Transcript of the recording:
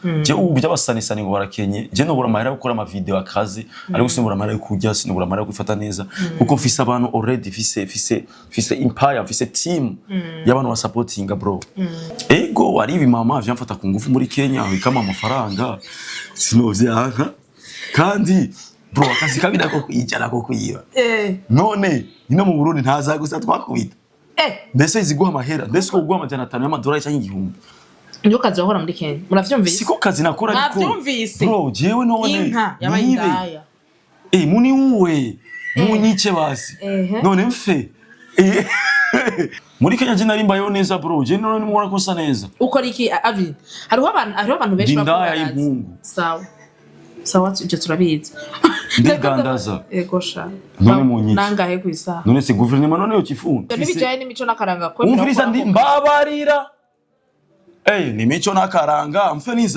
Je ubu by'abasanisani ngo barakenye je no buramahera gukora ama video akazi ari gusimbura amahera yo kurya sinubura amahera kwifata neza kuko mfise abantu already fise empire fise team y'abantu ba supportinga bro ego ari ibi mama vyamfata ku ngufu muri Kenya bikama amafaranga sinovyanka kandi bro akazi kabida ko kwijana ko kuyiba none ino mu Burundi ntaza gusa twakubita mbese iziguha amahera mbese ko guha amajana 5 y'amadolari cyangwa igihumbi Nyo kazi wahora muri Kenya. Muravyumvise? Siko kazi nakora ariko. Muravyumvise? Bro, jewe none. Inka yabayindaya. Muni uwe. Munyice basi. None mfe. Muri Kenya je narimbayo neza bro. Je none mubona ko sa neza. Ukora iki avi? Hariho abantu benshi bakora. Ndaya y'impungu. Sawa. Sawa je turabizi. Ndigandaza. Egosha. None munyice. Nangahe kwisa. None se guverinoma none yo kifunga. Nibijaye n'imico nakaranga ko. Umviriza ndi mbabarira. Ni mico nakaranga mfe niza